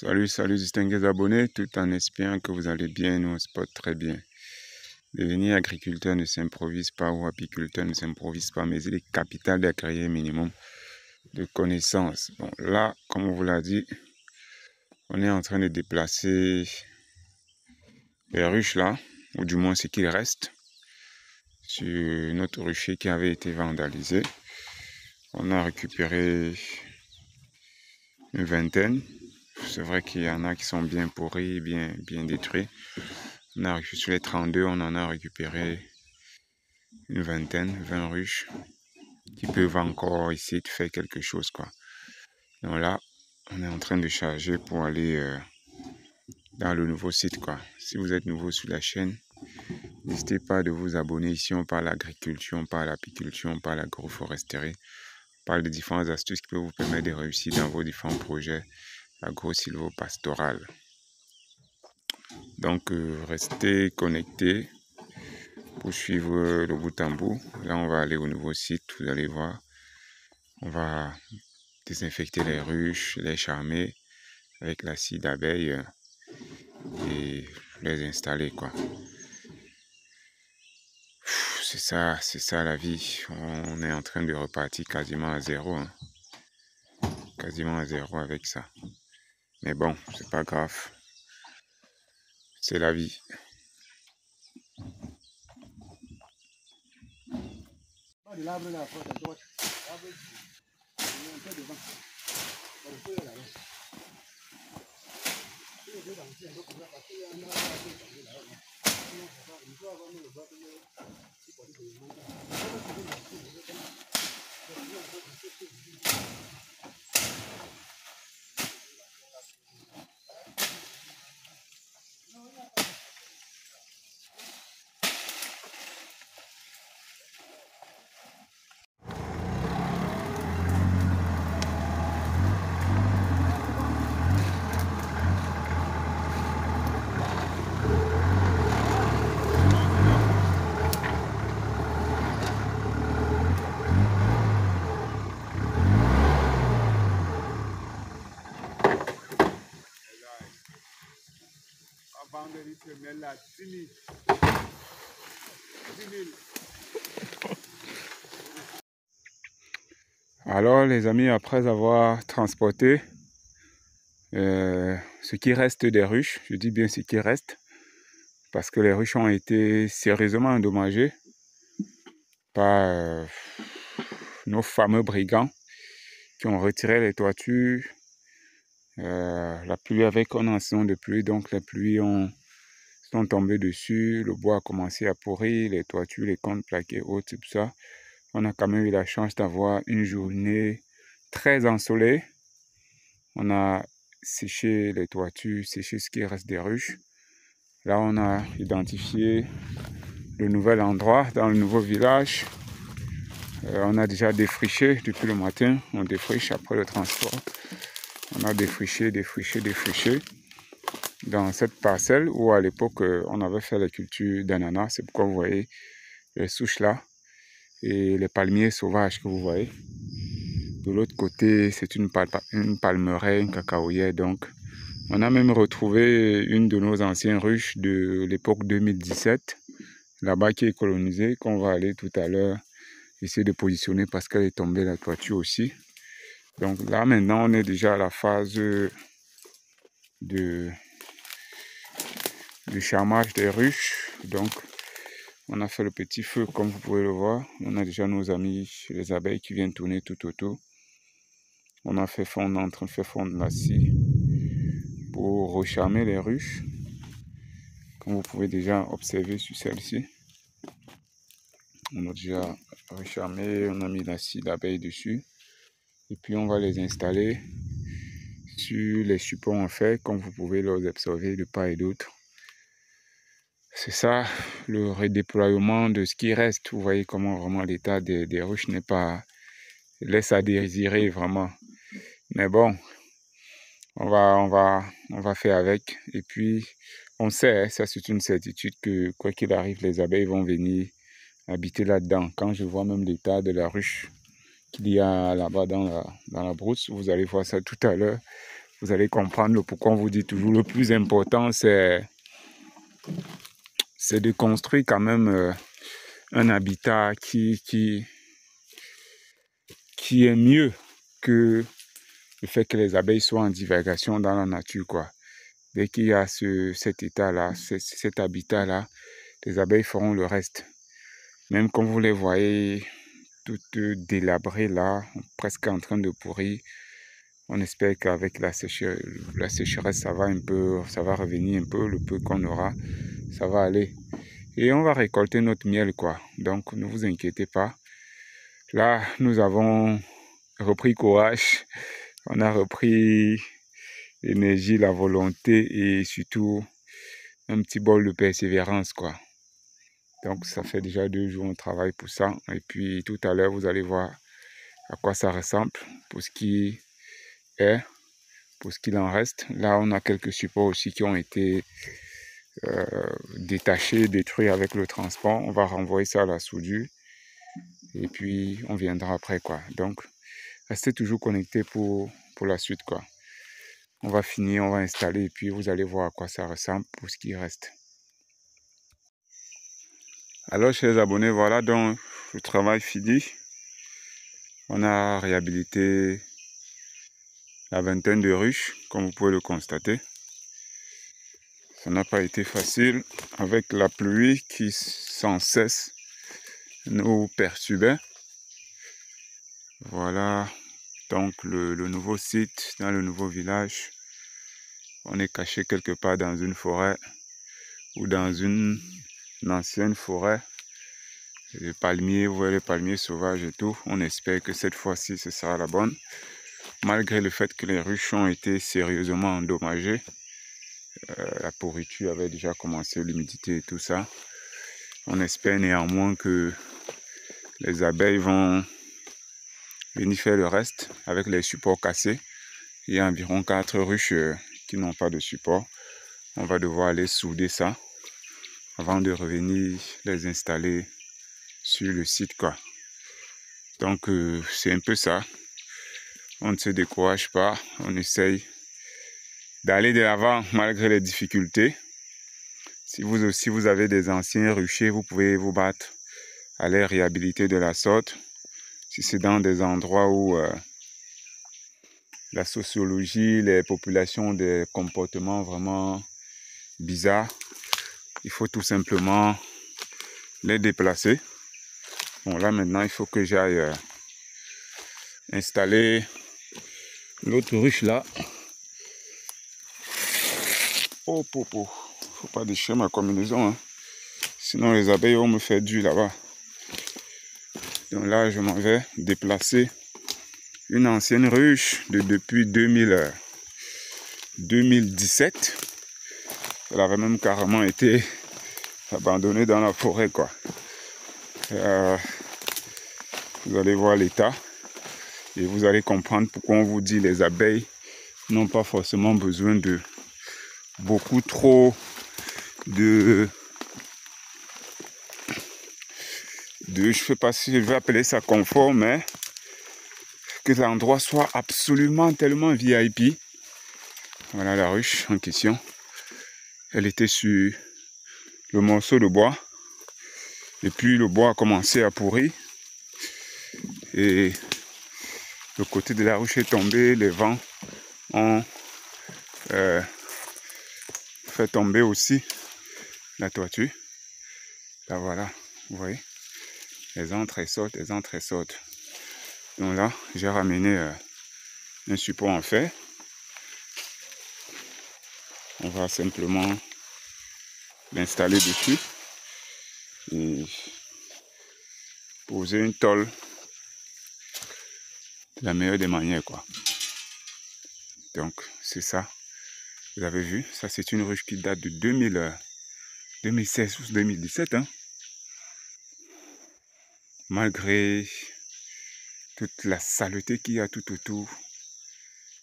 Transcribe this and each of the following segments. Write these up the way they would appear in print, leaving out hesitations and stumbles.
Salut distingués abonnés, tout en espérant que vous allez bien, nous on se porte très bien. Devenir agriculteur ne s'improvise pas ou apiculteur ne s'improvise pas, mais il est capital d'acquérir un minimum de connaissances. Bon, là, comme on vous l'a dit, on est en train de déplacer les ruches là, ou du moins ce qu'il reste, sur notre rucher qui avait été vandalisé. On a récupéré une vingtaine. C'est vrai qu'il y en a qui sont bien pourris, bien détruits. On a récupéré sur les 32, on en a récupéré une vingtaine, 20 ruches qui peuvent encore essayer de faire quelque chose, quoi. Donc là, on est en train de charger pour aller dans le nouveau site, quoi. Si vous êtes nouveau sur la chaîne, n'hésitez pas de vous abonner. Ici, on parle agriculture, on parle apiculture, on parle agroforesterie, on parle de différentes astuces qui peuvent vous permettre de réussir dans vos différents projets agro-silvo-pastoral. Donc, restez connectés pour suivre le bout en bout. Là, on va aller au nouveau site, vous allez voir. On va désinfecter les ruches, les charmer avec l'acide d'abeille et les installer, quoi. C'est ça la vie. On est en train de repartir quasiment à zéro, hein. Quasiment à zéro avec ça. Mais bon, c'est pas grave. C'est la vie. Alors les amis, après avoir transporté ce qui reste des ruches, je dis bien ce qui reste, parce que les ruches ont été sérieusement endommagées par nos fameux brigands qui ont retiré les toitures. La pluie avait connu en saison de pluie, donc les pluies sont tombées dessus, le bois a commencé à pourrir, les toitures, les cônes plaqués hautes, tout ça. On a quand même eu la chance d'avoir une journée très ensoleillée. On a séché les toitures, séché ce qui reste des ruches. Là, on a identifié le nouvel endroit dans le nouveau village. On a déjà défriché depuis le matin. On défriche après le transport. On a défriché dans cette parcelle où à l'époque on avait fait la culture d'ananas. C'est pourquoi vous voyez les souches là et les palmiers sauvages que vous voyez. De l'autre côté, c'est une palmeraie, une cacaoyère. Donc, on a même retrouvé une de nos anciennes ruches de l'époque 2017, là-bas qui est colonisée, qu'on va aller tout à l'heure essayer de positionner parce qu'elle est tombée la toiture aussi. Donc là, maintenant, on est déjà à la phase du charmage des ruches. Donc, on a fait le petit feu, comme vous pouvez le voir. On a déjà nos amis, les abeilles, qui viennent tourner tout autour. On a fait fondre, on est en train de faire fondre la scie pour recharmer les ruches. Comme vous pouvez déjà observer sur celle-ci. On a déjà recharmé, on a mis la scie d'abeille dessus. Et puis on va les installer sur les supports en fer, comme vous pouvez les observer de part et d'autre. C'est ça, le redéploiement de ce qui reste. Vous voyez comment vraiment l'état des ruches n'est pas... laisse à désirer vraiment. Mais bon, on va faire avec. Et puis, on sait, ça c'est une certitude que quoi qu'il arrive, les abeilles vont venir habiter là-dedans. Quand je vois même l'état de la ruche qu'il y a là-bas dans la brousse, vous allez voir ça tout à l'heure. Vous allez comprendre le pourquoi on vous dit toujours le plus important, c'est de construire quand même un habitat qui est mieux que le fait que les abeilles soient en divagation dans la nature, quoi. Dès qu'il y a cet état-là, cet habitat-là, les abeilles feront le reste. Même quand vous les voyez toutes délabrées là, presque en train de pourrir, on espère qu'avec la sécheresse, ça va revenir un peu, le peu qu'on aura, ça va aller. Et on va récolter notre miel, quoi. Donc, ne vous inquiétez pas. Là, nous avons repris courage, on a repris l'énergie, la volonté et surtout un petit bol de persévérance, quoi. Donc, ça fait déjà 2 jours, on travaille pour ça. Et puis, tout à l'heure, vous allez voir à quoi ça ressemble pour ce qui est, pour ce qu'il en reste. Là, on a quelques supports aussi qui ont été détachés, détruits avec le transport. On va renvoyer ça à la soudure. Et puis, on viendra après, quoi. Donc, restez toujours connectés pour la suite, quoi. On va finir, on va installer et puis vous allez voir à quoi ça ressemble pour ce qui reste. Alors, chers abonnés, voilà donc le travail fini. On a réhabilité la vingtaine de ruches, comme vous pouvez le constater. Ça n'a pas été facile avec la pluie qui sans cesse nous perturbait. Voilà donc le nouveau site dans le nouveau village. On est caché quelque part dans une forêt ou dans une ancienne forêt. Les palmiers, vous voyez les palmiers sauvages et tout. On espère que cette fois-ci, ce sera la bonne. Malgré le fait que les ruches ont été sérieusement endommagées. La pourriture avait déjà commencé, l'humidité et tout ça. On espère néanmoins que les abeilles vont venir faire le reste avec les supports cassés. Il y a environ 4 ruches qui n'ont pas de support. On va devoir aller souder ça avant de revenir les installer sur le site, quoi. Donc c'est un peu ça. On ne se décourage pas, on essaye d'aller de l'avant malgré les difficultés. Si vous aussi vous avez des anciens ruchers, vous pouvez vous battre à les réhabiliter de la sorte. Si c'est dans des endroits où la sociologie, les populations ont des comportements vraiment bizarres, il faut tout simplement les déplacer. Bon, là maintenant, il faut que j'aille installer l'autre ruche là. Oh, popo, faut pas déchirer ma combinaison, hein. Sinon les abeilles vont me faire dur là-bas. Donc là, je m'en vais déplacer une ancienne ruche depuis 2017. Elle avait même carrément été abandonnée dans la forêt, quoi. Vous allez voir l'état et vous allez comprendre pourquoi on vous dit les abeilles n'ont pas forcément besoin de beaucoup trop de je sais pas si je vais appeler ça confort, mais que l'endroit soit absolument tellement VIP. Voilà la ruche en question. Elle était sur le morceau de bois. Et puis le bois a commencé à pourrir. Et le côté de la ruche est tombé. Les vents ont fait tomber aussi la toiture. Là voilà, vous voyez. Elles entrent et sortent, elles entrent et sortent. Donc là, j'ai ramené un support en fer. On va simplement l'installer dessus et poser une tôle de la meilleure des manières, quoi. Donc c'est ça. Vous avez vu, ça c'est une ruche qui date de 2016 ou 2017. Hein. Malgré toute la saleté qu'il y a tout autour,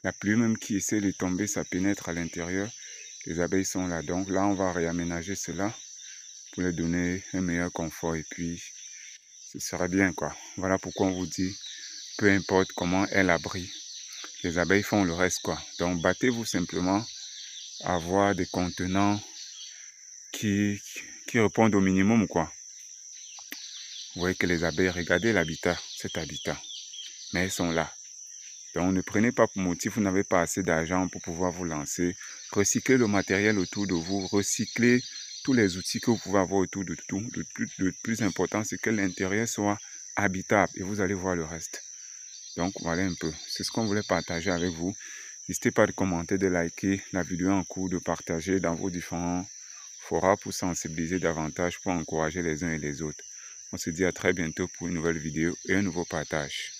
la pluie même qui essaie de tomber, ça pénètre à l'intérieur. Les abeilles sont là. Donc là, on va réaménager cela pour les donner un meilleur confort. Et puis, ce sera bien, quoi. Voilà pourquoi on vous dit, peu importe comment est l'abri, les abeilles font le reste, quoi. Donc, battez-vous simplement à avoir des contenants qui répondent au minimum, quoi. Vous voyez que les abeilles, regardez l'habitat, cet habitat. Mais elles sont là. Donc, ne prenez pas pour motif, vous n'avez pas assez d'argent pour pouvoir vous lancer. Recyclez le matériel autour de vous, recyclez tous les outils que vous pouvez avoir autour de tout. Le plus important, c'est que l'intérieur soit habitable et vous allez voir le reste. Donc, voilà un peu. C'est ce qu'on voulait partager avec vous. N'hésitez pas de commenter, de liker la vidéo en cours, de partager dans vos différents forums pour sensibiliser davantage, pour encourager les uns et les autres. On se dit à très bientôt pour une nouvelle vidéo et un nouveau partage.